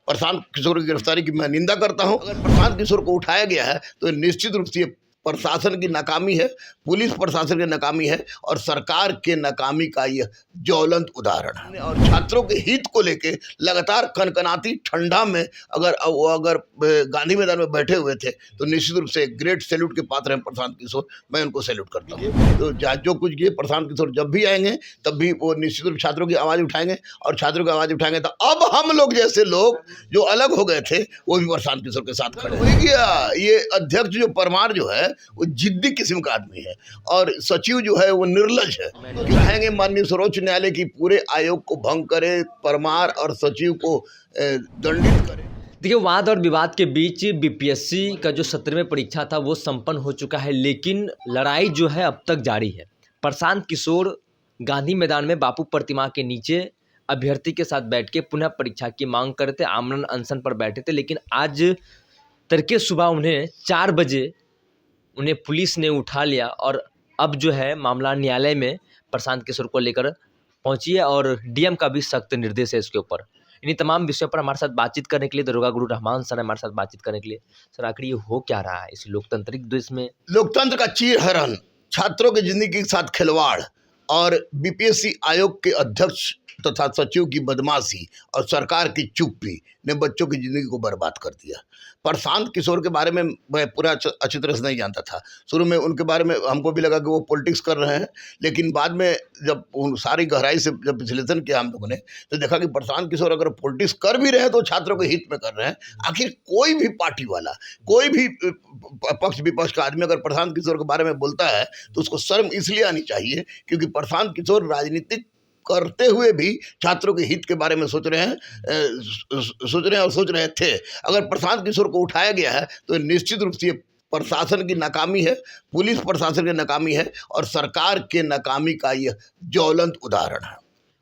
प्रशांत किशोर की गिरफ्तारी की मैं निंदा करता हूं। अगर प्रशांत किशोर को उठाया गया है तो निश्चित रूप से ये प्रशासन की नाकामी है, पुलिस प्रशासन की नाकामी है और सरकार के नाकामी का यह ज्वलंत उदाहरण है। और छात्रों के हित को लेके लगातार कनकनाती ठंडा में अगर गांधी मैदान में बैठे हुए थे तो निश्चित रूप से ग्रेट सैल्यूट के पात्र हैं प्रशांत किशोर। मैं उनको सैल्यूट करता हूँ। तो जो कुछ किए प्रशांत किशोर जब भी आएंगे तब भी वो निश्चित रूप छात्रों की आवाज़ उठाएंगे और छात्रों की आवाज़ उठाएंगे तो अब हम लोग जैसे लोग जो अलग हो गए थे वो भी प्रशांत किशोर के साथ खड़े हो गया। ये अध्यक्ष जो परमार जो है वो जिद्दी किस्म का आदमी है और सचिव जो है वो निर्लज है। तो चाहेंगे माननीय सर्वोच्च न्यायालय की पूरे आयोग को भंग करे, परमार और सचिव को दंडित करे। देखिए, वाद और विवाद के बीच बीपीएससी का जो 17वें परीक्षा था वो संपन्न हो चुका है, लेकिन लड़ाई जो है अब तक जारी है। प्रशांत किशोर गांधी मैदान में बापू प्रतिमा के नीचे अभ्यर्थी के साथ बैठ के पुनः परीक्षा की मांग कर रहे थे, आमरण अनशन पर बैठे थे, लेकिन आज तड़के सुबह उन्हें 4 बजे उन्हें पुलिस ने उठा लिया और अब जो है मामला न्यायालय में प्रशांत किशोर को लेकर पहुंची है और डीएम का भी सख्त निर्देश है इसके ऊपर। इन्हीं तमाम विषयों पर हमारे साथ बातचीत करने के लिए दरोगा गुरु रहमान सर हमारे साथ बातचीत करने के लिए। सर, आखिर ये हो क्या रहा है इस लोकतांत्रिक देश में? लोकतंत्र का चीरहरण, छात्रों की जिंदगी के साथ खिलवाड़ और बीपीएससी आयोग के अध्यक्ष तथा सचिव की बदमाशी और सरकार की चुप्पी ने बच्चों की जिंदगी को बर्बाद कर दिया। प्रशांत किशोर के बारे में मैं पूरा अच्छी तरह से नहीं जानता था। शुरू में उनके बारे में हमको भी लगा कि वो पॉलिटिक्स कर रहे हैं, लेकिन बाद में जब सारी गहराई से जब विश्लेषण किया हम लोगों ने तो देखा कि प्रशांत किशोर अगर पॉलिटिक्स कर भी रहे हैं तो छात्रों के हित में कर रहे हैं। आखिर कोई भी पार्टी वाला, कोई भी पक्ष विपक्ष का आदमी अगर प्रशांत किशोर के बारे में बोलता है तो उसको शर्म इसलिए आनी चाहिए क्योंकि प्रशांत किशोर राजनीतिक करते हुए भी छात्रों के हित के बारे में सोच रहे और सोच रहे थे। अगर प्रशांत किशोर को उठाया गया है तो निश्चित रूप से प्रशासन की नाकामी है, पुलिस प्रशासन की नाकामी है और सरकार के नाकामी का यह ज्वलंत उदाहरण है।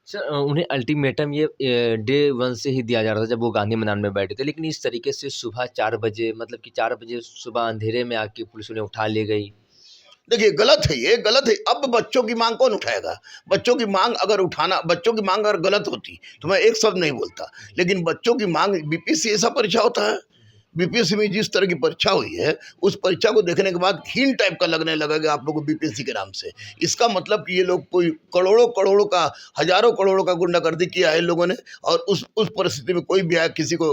सर, उन्हें अल्टीमेटम ये डे 1 से ही दिया जा रहा था जब वो गांधी मैदान में बैठे थे, लेकिन इस तरीके से सुबह 4 बजे, मतलब कि 4 बजे सुबह अंधेरे में आके पुलिस उन्हें उठा ले गई। देखिए, गलत है, ये गलत है। अब बच्चों की मांग कौन उठाएगा? बच्चों की मांग अगर गलत होती तो मैं एक शब्द नहीं बोलता, लेकिन बच्चों की मांग, बीपीएससी ऐसा परीक्षा होता है? बीपीएससी में जिस तरह की परीक्षा हुई है उस परीक्षा को देखने के बाद हीन टाइप का लगने लगेगा आप लोगों को बीपीएससी के नाम से। इसका मतलब कि ये लोग कोई करोड़ों का, हजारों करोड़ों का गुंडागर्दी किया है इन लोगों ने और उस परिस्थिति में कोई भी आया किसी को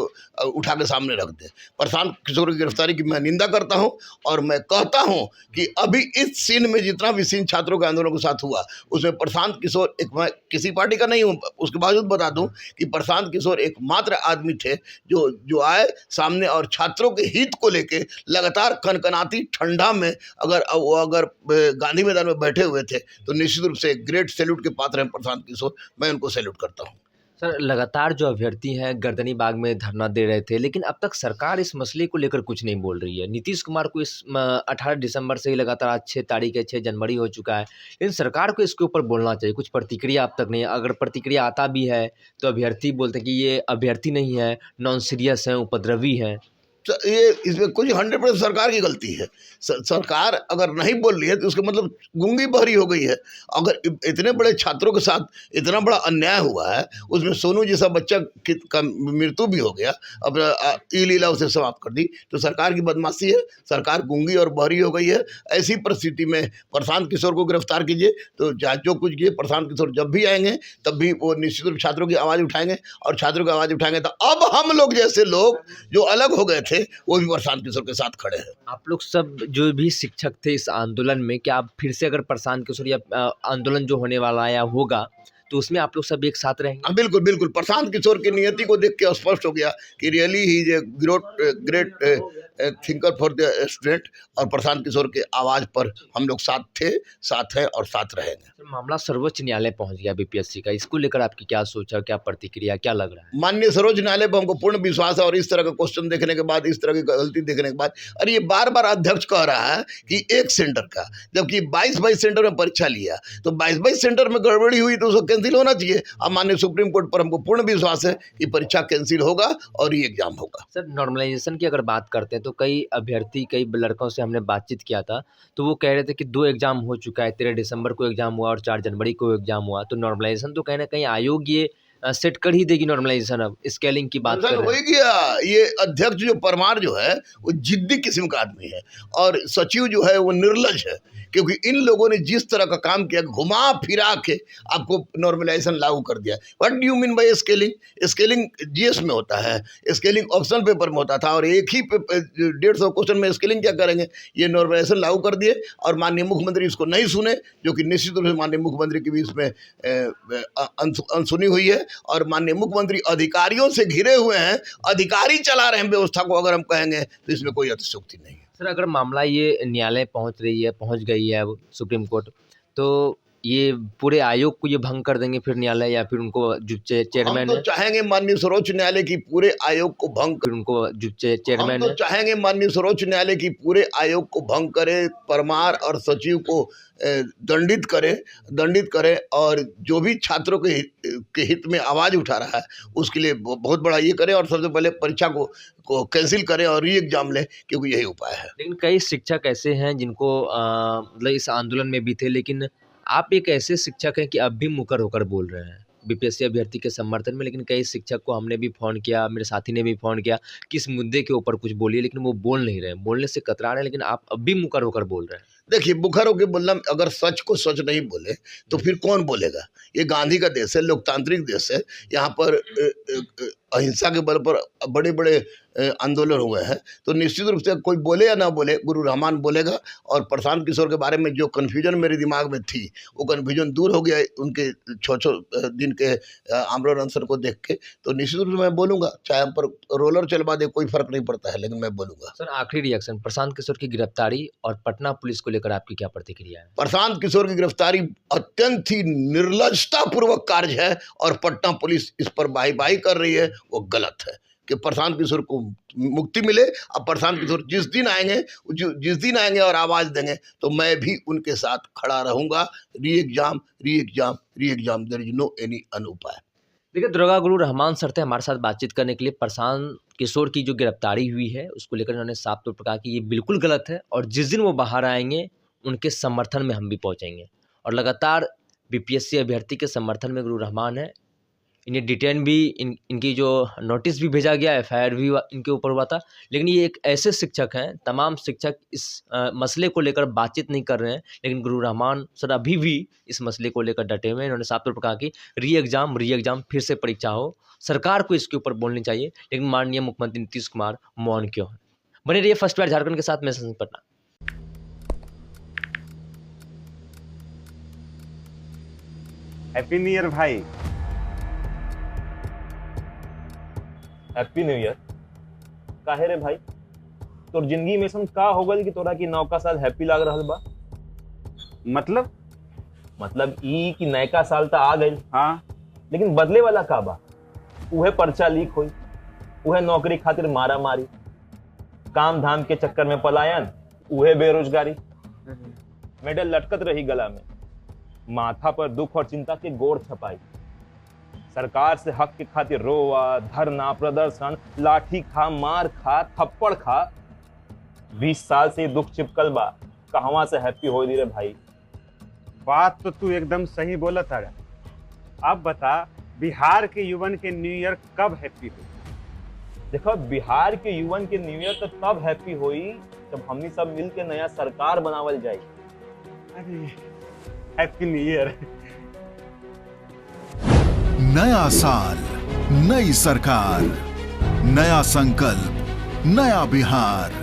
उठा के सामने रख दे। प्रशांत किशोर की गिरफ्तारी की मैं निंदा करता हूं और मैं कहता हूं कि अभी इस सीन में जितना भी सीन छात्रों के आंदोलन के साथ हुआ उसमें प्रशांत किशोर, एक, मैं किसी पार्टी का नहीं हूँ, उसके बावजूद बता दूं कि प्रशांत किशोर एकमात्र आदमी थे जो आए सामने और छात्रों के हित को लेके लगातार कनकनाती ठंडा में अगर गांधी मैदान में बैठे हुए थे तो निश्चित रूप से ग्रेट सैल्यूट के पात्र हैं प्रशांत किशोर। मैं उनको सैल्यूट करता हूं। सर, लगातार जो अभ्यर्थी हैं गर्दनी बाग में धरना दे रहे थे, लेकिन अब तक सरकार इस मसले को लेकर कुछ नहीं बोल रही है। नीतीश कुमार को इस 18 दिसंबर से ही लगातार आज 6 तारीख है, 6 जनवरी हो चुका है, लेकिन सरकार को इसके ऊपर बोलना चाहिए। कुछ प्रतिक्रिया अब तक नहीं है। अगर प्रतिक्रिया आता भी है तो अभ्यर्थी बोलते हैं कि ये अभ्यर्थी नहीं है, नॉन सीरियस हैं, उपद्रवी हैं। ये इसमें कुछ 100% सरकार की गलती है। सरकार अगर नहीं बोल रही है तो उसका मतलब गूंगी बहरी हो गई है। अगर इतने बड़े छात्रों के साथ इतना बड़ा अन्याय हुआ है, उसमें सोनू जैसा बच्चा का मृत्यु भी हो गया, अब लीला उसे समाप्त कर दी, तो सरकार की बदमाशी है। सरकार गूंगी और बहरी हो गई है। ऐसी परिस्थिति में प्रशांत किशोर को गिरफ्तार कीजिए। तो जो कुछ किए प्रशांत किशोर जब भी आएंगे तब भी वो निश्चित रूप छात्रों की आवाज़ उठाएंगे और छात्रों की आवाज़ उठाएंगे तो अब हम लोग जैसे लोग जो अलग हो गए थे वो भी प्रशांत किशोर के साथ खड़े हैं। आप लोग सब जो भी शिक्षक थे इस आंदोलन में, क्या आप फिर से अगर प्रशांत किशोर या आंदोलन जो होने वाला या होगा तो उसमें आप लोग सब एक साथ रहेंगे? बिल्कुल बिल्कुल। प्रशांत किशोर की नियति को देख के स्पष्ट हो गया कि really he is a great thinker for the student और प्रशांत किशोर के आवाज़ पर हम लोग साथ थे, साथ हैं और साथ रहेंगे। मामला सर्वोच्च न्यायालय पहुंच गया बीपीएससी का, इसको लेकर आपकी क्या सोच है, क्या प्रतिक्रिया, क्या लग रहा है? माननीय सर्वोच्च न्यायालय पर हमको पूर्ण विश्वास है और इस तरह का क्वेश्चन देखने के बाद, इस तरह की गलती देखने के बाद, अरे ये बार बार अध्यक्ष कह रहा है कि एक सेंटर का, जबकि 22 सेंटर में परीक्षा लिया तो 22 सेंटर में गड़बड़ी हुई तो उसको कैंसिल होना चाहिए। अब माननीय सुप्रीम कोर्ट पर हमको पूर्ण विश्वास है कि परीक्षा कैंसिल होगा और ये एग्जाम होगा। सर, नॉर्मलाइजेशन की अगर बात करते हैं तो कई अभ्यर्थी, कई लड़कों से हमने बातचीत किया था तो वो कह रहे थे कि 2 एग्जाम हो चुका है, 13 दिसंबर को एग्जाम हुआ और 4 जनवरी को एग्जाम हुआ, तो नॉर्मलाइजेशन तो कहीं ना कहीं आयोग ये सेट कर ही देगी नॉर्मलाइजेशन। अब स्केलिंग की बात कर हो रहे हैं। ही गया। ये अध्यक्ष जो परमार जो है वो जिद्दी किस्म का आदमी है, और सचिव जो है वो निर्लज है, क्योंकि इन लोगों ने जिस तरह का काम किया, घुमा फिरा के आपको नॉर्मलाइजेशन लागू कर दिया। What do you mean by scaling? Scaling GS में होता है, स्केलिंग ऑप्शनल पेपर में होता था, और एक ही 150 क्वेश्चन में स्केलिंग क्या करेंगे? ये नॉर्मलाइजेशन लागू कर दिए, और माननीय मुख्यमंत्री इसको नहीं सुने, जो कि निश्चित रूप से माननीय मुख्यमंत्री की भी इसमें अनसुनी हुई है, और माननीय मुख्यमंत्री अधिकारियों से घिरे हुए हैं, अधिकारी चला रहे हैं व्यवस्था को, अगर हम कहेंगे तो इसमें कोई अतिशयोक्ति नहीं है। सर, अगर मामला ये न्यायालय पहुंच गई है अब सुप्रीम कोर्ट, तो ये पूरे आयोग को ये भंग कर देंगे फिर न्यायालय, या फिर उनको जो हम चेयरमैन तो है, चाहेंगे माननीय सर्वोच्च न्यायालय की पूरे आयोग को भंग फिर उनको जो चेयरमैन हम तो है, चाहेंगे माननीय सर्वोच्च न्यायालय की पूरे आयोग को भंग करे, परमार और सचिव को दंडित करे, और जो भी छात्रों के हित में आवाज़ उठा रहा है उसके लिए बहुत बड़ा ये करे, और सबसे पहले परीक्षा को कैंसिल करें और री एग्जाम लें, क्योंकि यही उपाय है। लेकिन कई शिक्षक ऐसे हैं जिनको मतलब इस आंदोलन में भी थे, लेकिन आप एक ऐसे शिक्षक हैं कि अब भी मुकर होकर बोल रहे हैं बीपीएससी अभ्यर्थी के समर्थन में। लेकिन कई शिक्षक को हमने भी फ़ोन किया, मेरे साथी ने भी फ़ोन किया कि इस मुद्दे के ऊपर कुछ बोलिए, लेकिन वो बोल नहीं रहे, बोलने से कतरा रहे हैं, लेकिन आप अब भी मुकर होकर बोल रहे हैं। देखिए, बुखर होकर बोलना, अगर सच को सच नहीं बोले तो फिर कौन बोलेगा? ये गांधी का देश है, लोकतांत्रिक देश है, यहाँ पर अहिंसा के बल पर बड़े बड़े आंदोलन हुए हैं, तो निश्चित रूप से कोई बोले या ना बोले, गुरु रहमान बोलेगा। और प्रशांत किशोर के बारे में जो कन्फ्यूजन मेरे दिमाग में थी, वो कन्फ्यूजन दूर हो गया उनके 6 दिन के आमरण अनशन को देख के, तो निश्चित रूप से मैं बोलूँगा, चाहे हम पर रोलर चलवा दे, कोई फर्क नहीं पड़ता है, लेकिन मैं बोलूँगा। सर, आखिरी रिएक्शन, प्रशांत किशोर की गिरफ्तारी और पटना पुलिस को लेकर आपकी क्या प्रतिक्रिया है? प्रशांत किशोर की गिरफ्तारी अत्यंत ही निर्लजतापूर्वक कार्य है, और पटना पुलिस इस पर बाही कर रही है, वो गलत है। कि प्रशांत किशोर को मुक्ति मिले। अब प्रशांत किशोर जिस दिन आएंगे और आवाज़ देंगे, तो मैं भी उनके साथ खड़ा रहूँगा। Re exam, there is no any अनुपाय। देखिए, दरोगा गुरु रहमान सर थे हमारे साथ बातचीत करने के लिए। प्रशांत किशोर की जो गिरफ्तारी हुई है उसको लेकर उन्होंने साफ तौर पर कहा कि ये बिल्कुल गलत है, और जिस दिन वो बाहर आएंगे उनके समर्थन में हम भी पहुंचेंगे। और लगातार बीपीएससी अभ्यर्थी के समर्थन में गुरु रहमान है। इन्हें डिटेन भी, इनकी जो नोटिस भी भेजा गया, एफआईआर भी इनके ऊपर हुआ था। लेकिन ये एक ऐसे शिक्षक हैं, तमाम शिक्षक इस मसले को लेकर बातचीत नहीं कर रहे हैं, लेकिन गुरु रहमान सर अभी भी इस मसले को लेकर डटे हुए हैं। इन्होंने साफ तौर पर कहा कि री एग्जाम फिर से परीक्षा हो, सरकार को इसके ऊपर बोलनी चाहिए। लेकिन माननीय मुख्यमंत्री नीतीश कुमार मौन क्यों है? बने रहिए फर्स्ट बार झारखंड के साथ, मैं Sanjay Patna. Happy new year भाई। Happy new year. काहे रे भाई, तोर जिंदगी में ऐसा का हो गल कि तोरा की नौका साल हैप्पी लाग रहल बा? मतलब ई कि नयका साल तो आ गई, हाँ, लेकिन बदले वाला का बा? उहे पर्चा लीक हुई, उहे नौकरी खातिर मारा मारी, काम धाम के चक्कर में पलायन, उहे बेरोजगारी, मेडल लटकत रही गला में, माथा पर दुख और चिंता के गोर छपाई, सरकार से हक के खातिर रोवा, धरना, प्रदर्शन, लाठी खा, मार खा, थप्पड़ खा। 20 साल से दुख चिपकल बा, कहवा से हैप्पी हो दी रे भाई? बात तो तू एकदम सही बोला था। अब बता, बिहार के युवन के न्यू ईयर कब हैप्पी हुई? देखो, बिहार के युवन के न्यू ईयर तो तब हैप्पी हुई जब हमनी सब मिल के नया सरकार बनावल जाए। अरे हैप्पी न्यू ईयर। नया साल, नई सरकार, नया संकल्प, नया बिहार।